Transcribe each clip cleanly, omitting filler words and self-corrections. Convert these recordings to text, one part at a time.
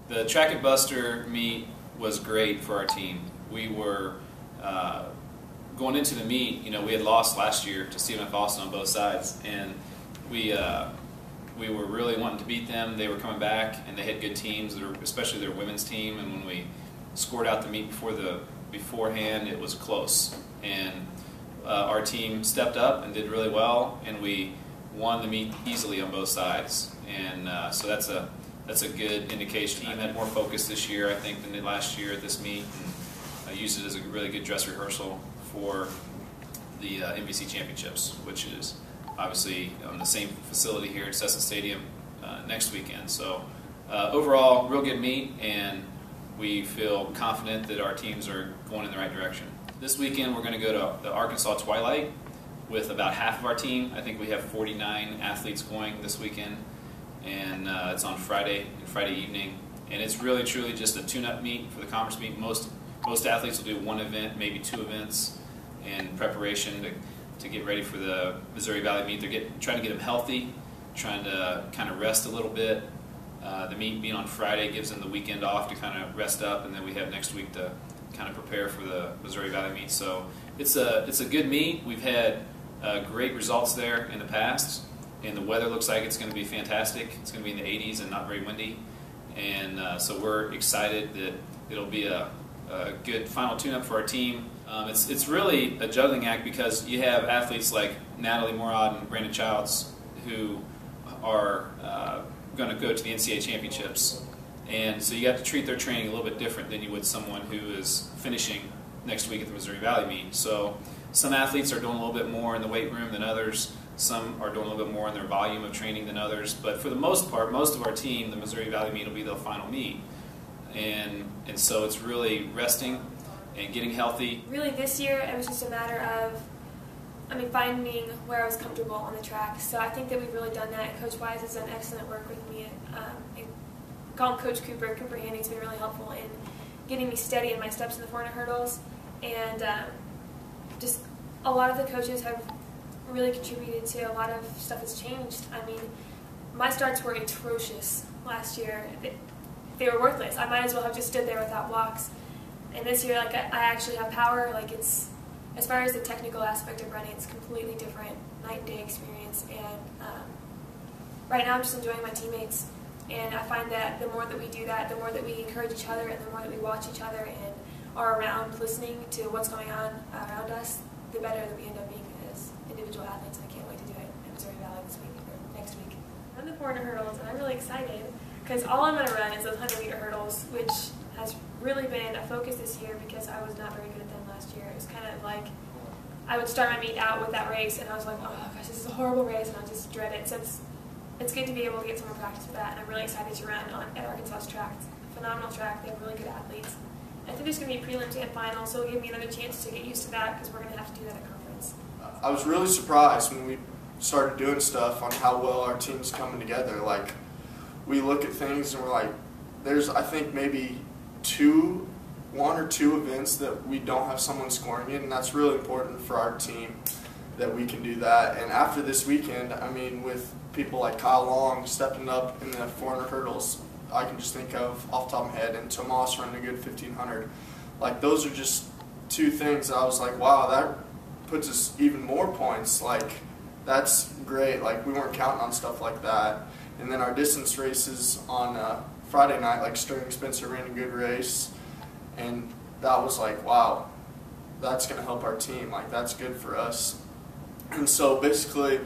The Track It Buster meet was great for our team. We were going into the meet, we had lost last year to CMF Austin on both sides, and we were really wanting to beat them. They were coming back, and they had good teams, especially their women's team. And when we scored out the meet beforehand, it was close. And our team stepped up and did really well, and we won the meet easily on both sides. And so that's a good indication. The team had more focus this year, I think, than they did last year at this meet, and used it as a really good dress rehearsal for the NBC Championships, which is obviously on the same facility here at Cessna Stadium next weekend. So overall, real good meet, and we feel confident that our teams are going in the right direction. This weekend we're going to go to the Arkansas Twilight with about half of our team. I think we have 49 athletes going this weekend, and it's on Friday evening. And it's really truly just a tune-up meet for the conference meet. Most athletes will do one event, maybe two events in preparation to get ready for the Missouri Valley meet. They're trying to get them healthy, trying to kind of rest a little bit. The meet being on Friday gives them the weekend off to kind of rest up, and then we have next week to kind of prepare for the Missouri Valley meet. So it's a good meet. We've had great results there in the past, and the weather looks like it's going to be fantastic. It's going to be in the 80s and not very windy, and so we're excited that it'll be a good final tune-up for our team. It's really a juggling act because you have athletes like Natalie Morad and Brandon Childs who are going to go to the NCAA championships, and so you have to treat their training a little bit different than you would someone who is finishing next week at the Missouri Valley meet. So some athletes are doing a little bit more in the weight room than others. Some are doing a little bit more in their volume of training than others. But for the most part, most of our team, the Missouri Valley meet will be the final meet. And so it's really resting and getting healthy. Really this year it was just a matter of finding where I was comfortable on the track. So I think that we've really done that. Coach Wise has done excellent work with me. Call him Coach Cooper. Cooper Hanning's been really helpful in getting me steady in my steps in the 400 hurdles. And just a lot of the coaches have really contributed to a lot of stuff that's changed. My starts were atrocious last year. They were worthless. I might as well have just stood there without blocks. And this year, I actually have power. It's, as far as the technical aspect of running, it's completely different, night and day experience. And right now, I'm just enjoying my teammates. And I find that the more that we do that, the more that we encourage each other, and the more that we watch each other and are around listening to what's going on around us, the better that we end up being as individual athletes. And I can't wait to do it in Missouri Valley this week or next week. I'm the 400 hurdles, and I'm really excited because all I'm going to run is those 100-meter hurdles, which has really been a focus this year because I was not very good at them last year. It was kind of like I would start my meet out with that race, and I was like, oh gosh, this is a horrible race, and I just dread it. So it's good to be able to get some more practice with that, and I'm really excited to run at Arkansas's track. It's a phenomenal track. They have really good athletes. I think there's going to be prelims and finals, so it'll give me another chance to get used to that because we're going to have to do that at conference. I was really surprised when we started doing stuff on how well our team's coming together. We look at things and we're like, there's, I think, maybe one or two events that we don't have someone scoring in, and that's really important for our team that we can do that. And after this weekend, with people like Kyle Long stepping up in the 400 hurdles, I can just think of off the top of my head, and Tomas running a good 1500. Those are just two things that I was like, wow, that puts us even more points. That's great. We weren't counting on stuff like that. And then our distance races on Friday night, Sterling Spencer ran a good race, and that was wow, that's going to help our team. That's good for us. And so basically,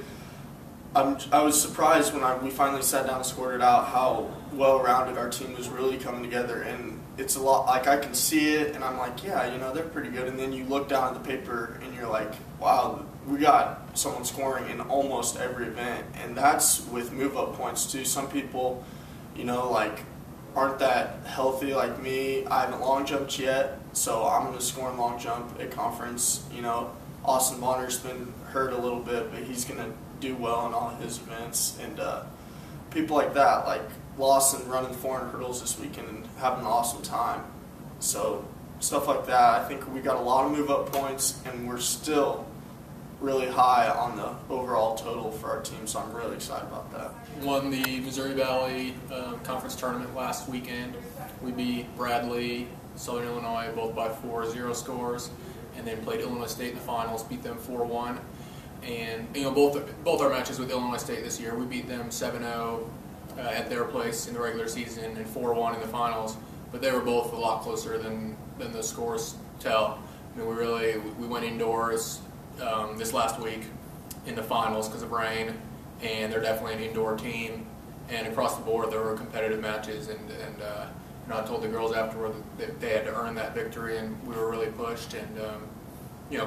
I was surprised when we finally sat down and scored it out how well-rounded our team was really coming together. And it's a lot, I can see it, and I'm like, yeah, they're pretty good. And then you look down at the paper, and you're like, wow, we got someone scoring in almost every event. And that's with move-up points, too. Some people, aren't that healthy like me. I haven't long jumped yet, so I'm going to score in long jump at conference. Austin Bonner's been hurt a little bit, but he's going to do well in all his events. And people like that, like Lawson running 400 hurdles this weekend and having an awesome time. So stuff like that, I think we got a lot of move-up points, and we're still really high on the overall total for our team, so I'm really excited about that. Won the Missouri Valley Conference Tournament last weekend. We beat Bradley, Southern Illinois, both by 4-0 scores, and then played Illinois State in the finals, beat them 4-1. And both our matches with Illinois State this year, we beat them 7-0 at their place in the regular season and 4-1 in the finals. But they were both a lot closer than the scores tell. I mean, we went indoors this last week in the finals because of rain, and they're definitely an indoor team. And across the board, there were competitive matches, and I told the girls afterward that they had to earn that victory, and we were really pushed. And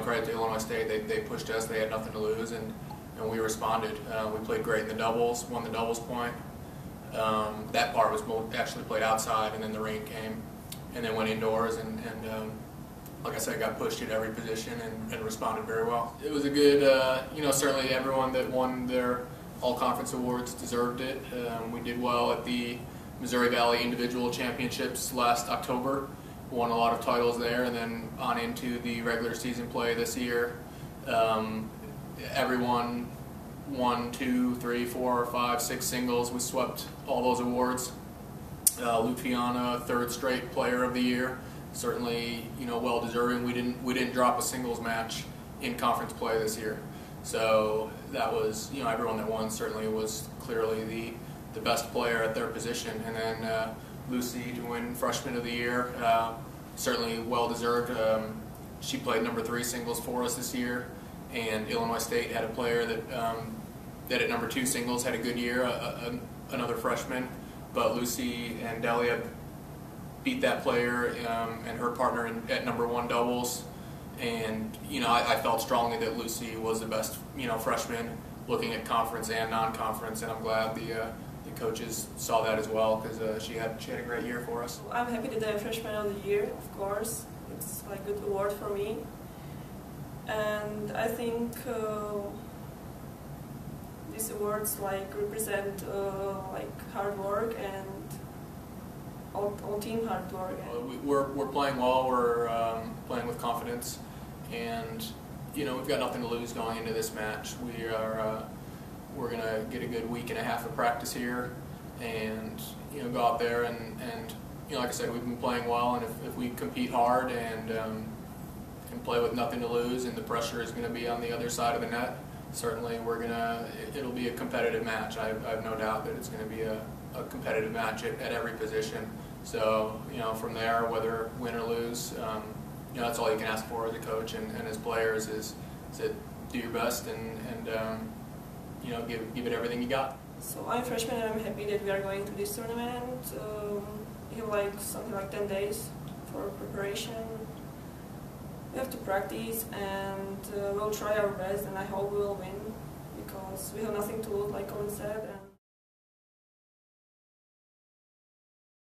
credit to Illinois State, they pushed us. They had nothing to lose, and we responded. We played great in the doubles, won the doubles point. That part was actually played outside, and then the rain came, and then went indoors, and like I said, got pushed at every position and responded very well. It was a good, certainly everyone that won their all-conference awards deserved it. We did well at the Missouri Valley Individual Championships last October, won a lot of titles there, and then on into the regular season play this year. Everyone 1, 2, 3, 4, 5, 6 singles. We swept all those awards. Luciana, 3rd straight Player of the Year. Certainly, well deserving. We didn't drop a singles match in conference play this year. So that was, everyone that won certainly was clearly the best player at their position. And then Lucy to win Freshman of the Year, certainly well deserved. She played number 3 singles for us this year, and Illinois State had a player that at number 2 singles had a good year, another freshman. But Lucy and Delia beat that player and her partner at number 1 doubles. And I felt strongly that Lucy was the best freshman, looking at conference and non-conference, and I'm glad the coaches saw that as well, because she had a great year for us. I'm happy that I'm Freshman of the Year, of course. It's like a good award for me, and I think these awards represent hard work and all team hard work. We're playing well. We're playing with confidence, and we've got nothing to lose going into this match. We're gonna get a good week and a half of practice here, and go out there and like I said, we've been playing well, and if we compete hard and play with nothing to lose, and the pressure is going to be on the other side of the net, certainly it'll be a competitive match. I have no doubt that it's going to be a competitive match at every position. So from there, whether win or lose, that's all you can ask for as a coach and as players is to do your best and give it everything you got. So I'm freshman, and I'm happy that we are going to this tournament. We have something like 10 days for preparation. We have to practice, and we'll try our best, and I hope we will win, because we have nothing to lose, like Colin said. And